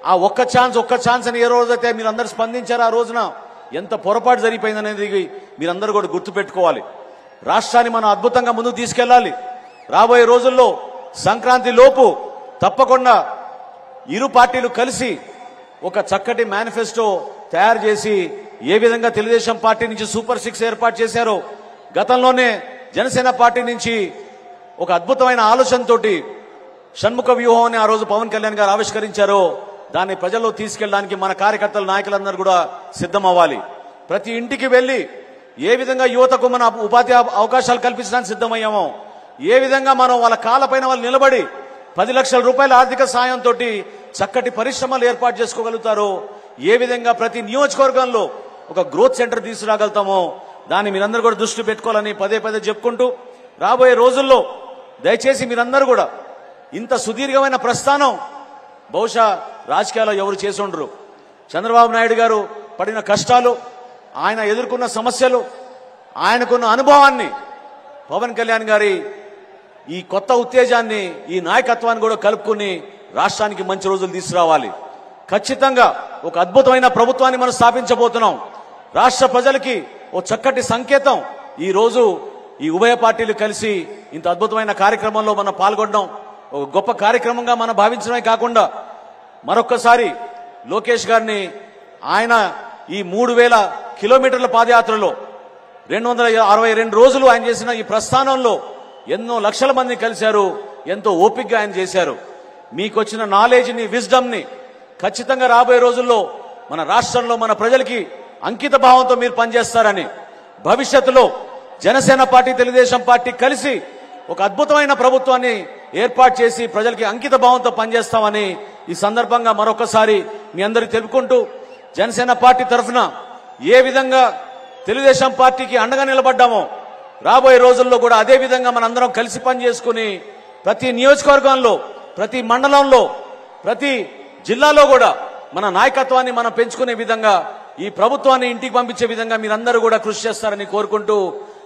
ఆ ఒక్క ఛాన్స్ అని ఏ రోజైతే మీరందరూ స్పందించారో ఆ రోజున ఎంత పొరపాటు జరిగిపోయిందనేది మీరందరూ కూడా గుర్తుపెట్టుకోవాలి. రాష్ట్రాన్ని మనం అద్భుతంగా ముందుకు తీసుకెళ్లాలి. రాబోయే రోజుల్లో సంక్రాంతి లోపు తప్పకుండా ఇరు పార్టీలు కలిసి ఒక చక్కటి మేనిఫెస్టో తయారు చేసి ఏ విధంగా తెలుగుదేశం పార్టీ నుంచి సూపర్ 6 ఏర్పాటు చేశారో, గతంలోనే జనసేన పార్టీ నుంచి ఒక అద్భుతమైన ఆలోచనతోటి షణ్ముఖ వ్యూహం అని ఆ రోజు పవన్ కళ్యాణ్ గారు ఆవిష్కరించారో దాన్ని ప్రజల్లో తీసుకెళ్ళడానికి మన కార్యకర్తలు నాయకులందరూ కూడా సిద్ధమవ్వాలి. ప్రతి ఇంటికి వెళ్లి ఏ విధంగా యువతకు మన ఉపాధి అవకాశాలు కల్పించడానికి సిద్ధమయ్యామో, ఏ విధంగా మనం వాళ్ళ కాళ్ళపైన వాళ్ళు నిలబడి 10 లక్షల రూపాయల ఆర్థిక సాయంతో చక్కటి పరిశ్రమలు ఏర్పాటు చేసుకోగలుగుతారో, ఏ విధంగా ప్రతి నియోజకవర్గంలో ఒక గ్రోత్ సెంటర్ తీసుకురాగలుగుతామో దాన్ని మీరందరూ కూడా దృష్టి పెట్టుకోవాలని పదే చెప్పుకుంటూ, రాబోయే రోజుల్లో దయచేసి మీరందరూ కూడా ఇంత సుదీర్ఘమైన ప్రస్థానం బహుశా రాజకీయాల్లో ఎవరు చేసి ఉండరు. చంద్రబాబు నాయుడు గారు పడిన కష్టాలు, ఆయన ఎదుర్కొన్న సమస్యలు, ఆయనకున్న అనుభవాన్ని పవన్ కళ్యాణ్ గారి ఈ కొత్త ఉత్తేజాన్ని, ఈ నాయకత్వాన్ని కూడా కలుపుకుని రాష్ట్రానికి మంచి రోజులు తీసుకురావాలి. ఖచ్చితంగా ఒక అద్భుతమైన ప్రభుత్వాన్ని మనం స్థాపించబోతున్నాం. రాష్ట్ర ప్రజలకి ఓ చక్కటి సంకేతం ఈ రోజు ఈ ఉభయ పార్టీలు కలిసి ఇంత అద్భుతమైన కార్యక్రమంలో మనం పాల్గొనడం ఒక గొప్ప కార్యక్రమంగా మనం భావించడమే కాకుండా మరొక్కసారి లోకేష్ గారిని ఆయన ఈ 3000 కిలోమీటర్ల పాదయాత్రలో 262 రోజులు ఆయన చేసిన ఈ ప్రస్థానంలో ఎన్నో లక్షల మంది కలిశారు. ఎంతో ఓపికగా ఆయన చేశారు. మీకు వచ్చిన నాలెడ్జ్ని, విజ్డమ్ని ఖచ్చితంగా రాబోయే రోజుల్లో మన రాష్ట్రంలో మన ప్రజలకి అంకిత భావంతో మీరు పనిచేస్తారని, భవిష్యత్తులో జనసేన పార్టీ తెలుగుదేశం పార్టీ కలిసి ఒక అద్భుతమైన ప్రభుత్వాన్ని ఏర్పాటు చేసి ప్రజలకి అంకిత భావంతో పనిచేస్తామని ఈ సందర్భంగా మరొకసారి మీ అందరికీ తెలుపుకుంటూ, జనసేన పార్టీ తరఫున ఏ విధంగా తెలుగుదేశం పార్టీకి అండగా నిలబడ్డామో రాబోయే రోజుల్లో కూడా అదే విధంగా మనందరం కలిసి పనిచేసుకుని ప్రతి నియోజకవర్గంలో, ప్రతి మండలంలో, ప్రతి జిల్లాలో కూడా మన నాయకత్వాన్ని మనం పెంచుకునే విధంగా ఈ ప్రభుత్వాన్ని ఇంటికి పంపించే విధంగా మీరందరూ కూడా కృషి చేస్తారని కోరుకుంటూ,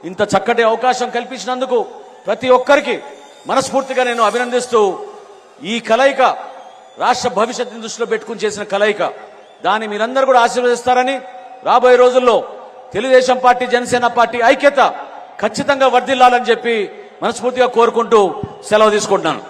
ఇంత చక్కటి అవకాశం కల్పించినందుకు ప్రతి ఒక్కరికి మనస్ఫూర్తిగా నేను అభినందిస్తూ, ఈ కలయిక రాష్ట్ర భవిష్యత్తును దృష్టిలో పెట్టుకుని చేసిన కలయిక, దాన్ని మీరందరూ కూడా ఆశీర్వదిస్తారని, రాబోయే రోజుల్లో తెలుగుదేశం పార్టీ జనసేన పార్టీ ఐక్యత ఖచ్చితంగా వర్ధిల్లాలని చెప్పి మనస్ఫూర్తిగా కోరుకుంటూ సెలవు తీసుకుంటున్నాను.